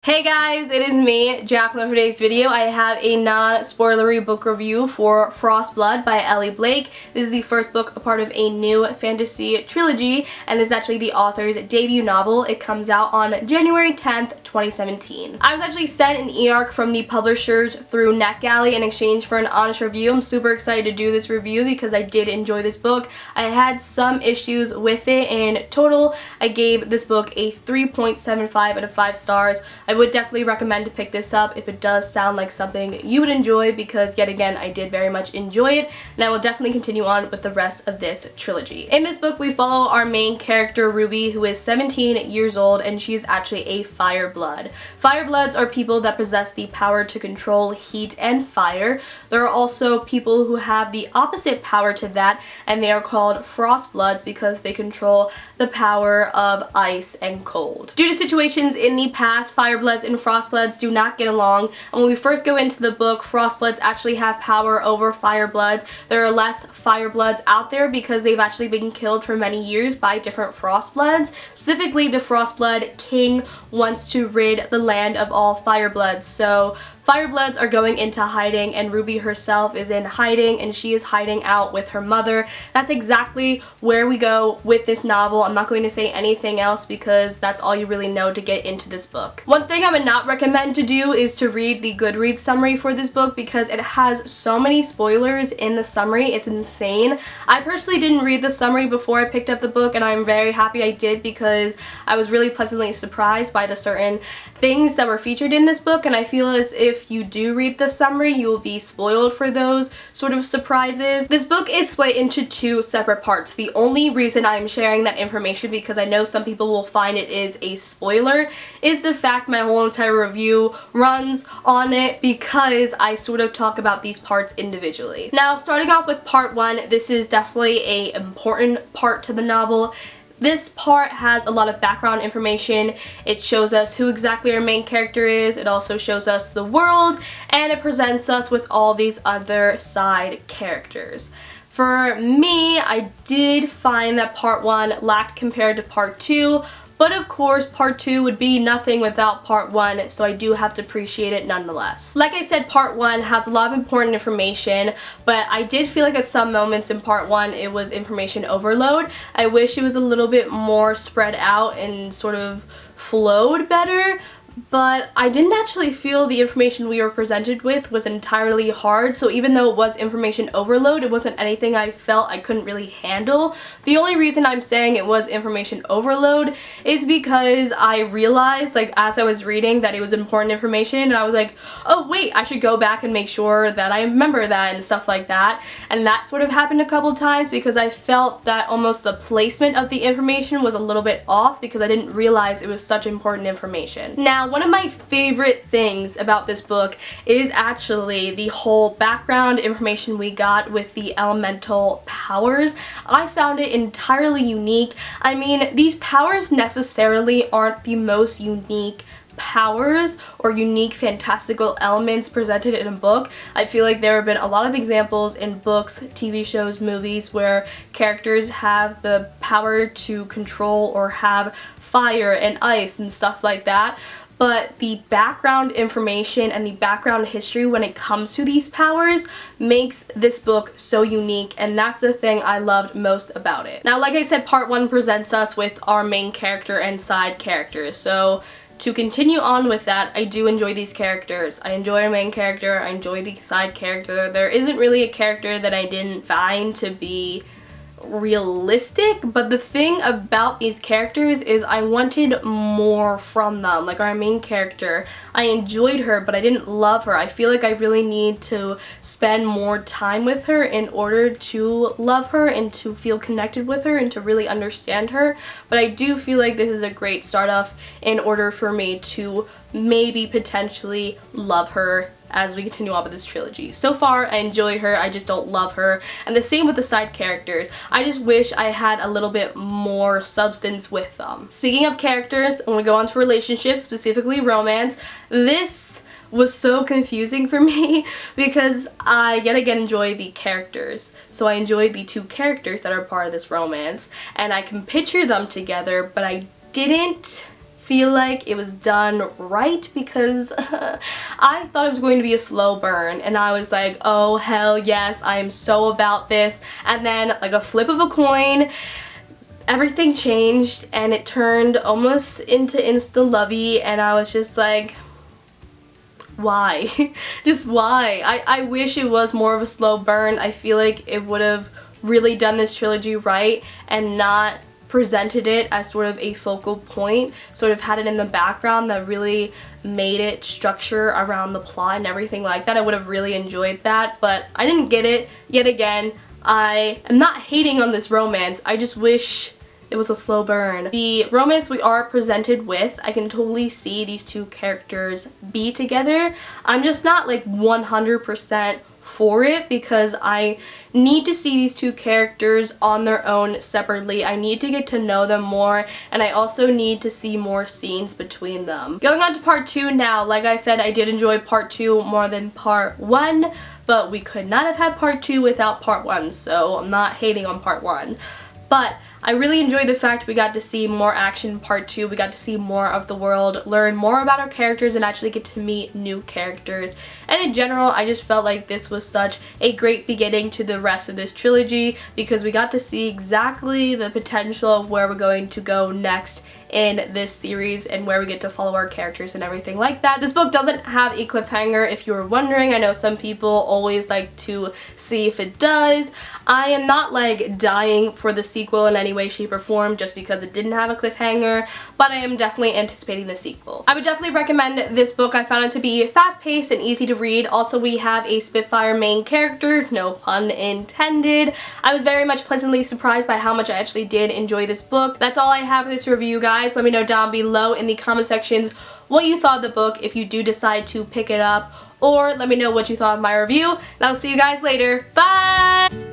Hey guys, it is me, Jacqueline. For today's video, I have a non-spoilery book review for Frostblood by Elly Blake. This is the first book, a part of a new fantasy trilogy, and this is actually the author's debut novel. It comes out on January 10th, 2017. I was actually sent an eARC from the publishers through Netgalley in exchange for an honest review. I'm super excited to do this review because I did enjoy this book. I had some issues with it. In total, I gave this book a 3.75 out of 5 stars. I would definitely recommend to pick this up if it does sound like something you would enjoy, because yet again I did very much enjoy it, and I will definitely continue on with the rest of this trilogy. In this book we follow our main character Ruby, who is 17 years old, and she is actually a fireblood. Firebloods are people that possess the power to control heat and fire. There are also people who have the opposite power to that, and they are called frostbloods because they control the power of ice and cold. Due to situations in the past, firebloods and frostbloods do not get along, and when we first go into the book, frostbloods actually have power over firebloods. There are less firebloods out there because they've actually been killed for many years by different frostbloods. Specifically, the frostblood king wants to rid the land of all firebloods, so firebloods are going into hiding, and Ruby herself is in hiding, and she is hiding out with her mother. That's exactly where we go with this novel. I'm not going to say anything else because that's all you really know to get into this book. One thing I would not recommend to do is to read the Goodreads summary for this book because it has so many spoilers in the summary. It's insane. I personally didn't read the summary before I picked up the book, and I'm very happy I did because I was really pleasantly surprised by the certain things that were featured in this book, and I feel as if you do read the summary, you will be spoiled for those sort of surprises. This book is split into 2 separate parts. The only reason I'm sharing that information, because I know some people will find it is a spoiler, is the fact my whole entire review runs on it because I sort of talk about these parts individually. Now, starting off with part 1, this is definitely an important part to the novel. This part has a lot of background information. It shows us who exactly our main character is, it also shows us the world, and it presents us with all these other side characters. For me, I did find that part 1 lacked compared to part 2, but of course part 2 would be nothing without part 1, so I do have to appreciate it nonetheless. Like I said, part 1 has a lot of important information, but I did feel like at some moments in part 1 it was information overload. I wish it was a little bit more spread out and sort of flowed better, but I didn't actually feel the information we were presented with was entirely hard, so even though it was information overload, it wasn't anything I felt I couldn't really handle. The only reason I'm saying it was information overload is because I realized, like, as I was reading that it was important information, and I was like, oh wait, I should go back and make sure that I remember that and stuff like that, and that sort of happened a couple times because I felt that almost the placement of the information was a little bit off because I didn't realize it was such important information. Now, one of my favorite things about this book is actually the whole background information we got with the elemental powers. I found it entirely unique. I mean, these powers necessarily aren't the most unique powers or unique fantastical elements presented in a book. I feel like there have been a lot of examples in books, TV shows, movies where characters have the power to control or have fire and ice and stuff like that. But the background information and the background history when it comes to these powers makes this book so unique, and that's the thing I loved most about it. Now, like I said, part 1 presents us with our main character and side characters, so to continue on with that, I do enjoy these characters. I enjoy our main character, I enjoy the side character. There isn't really a character that I didn't find to be realistic, but the thing about these characters is I wanted more from them. Like our main character, I enjoyed her, but I didn't love her. I feel like I really need to spend more time with her in order to love her and to feel connected with her and to really understand her, but I do feel like this is a great start off in order for me to maybe potentially love her as we continue on with this trilogy. So far, I enjoy her, I just don't love her, and the same with the side characters. I just wish I had a little bit more substance with them. Speaking of characters, I'm going to go on to relationships, specifically romance. This was so confusing for me because I yet again enjoy the characters. So I enjoy the 2 characters that are part of this romance, and I can picture them together, but I didn't feel like it was done right, because I thought it was going to be a slow burn and I was like, oh hell yes, I am so about this, and then like a flip of a coin, everything changed and it turned almost into insta-lovey, and I was just like, why? Just why? I wish it was more of a slow burn. I feel like it would have really done this trilogy right and not presented it as sort of a focal point, sort of had it in the background that really made it structure around the plot and everything like that. I would have really enjoyed that, but I didn't get it yet again. I am not hating on this romance, I just wish it was a slow burn. The romance we are presented with, I can totally see these two characters be together. I'm just not like 100% for it, because I need to see these two characters on their own separately. I need to get to know them more, and I also need to see more scenes between them. Going on to part 2 now, like I said, I did enjoy part 2 more than part 1, but we could not have had part 2 without part 1, so I'm not hating on part 1. But I really enjoyed the fact we got to see more action in part 2, we got to see more of the world, learn more about our characters, and actually get to meet new characters. And in general, I just felt like this was such a great beginning to the rest of this trilogy, because we got to see exactly the potential of where we're going to go next in this series and where we get to follow our characters and everything like that. This book doesn't have a cliffhanger, if you were wondering. I know some people always like to see if it does. I am not like dying for the sequel in any way, shape, or form just because it didn't have a cliffhanger, but I am definitely anticipating the sequel. I would definitely recommend this book. I found it to be fast-paced and easy to read. Also, we have a Spitfire main character, no pun intended. I was very much pleasantly surprised by how much I actually did enjoy this book. That's all I have for this review, guys. Let me know down below in the comment sections what you thought of the book if you do decide to pick it up, or let me know what you thought of my review, and I'll see you guys later. Bye!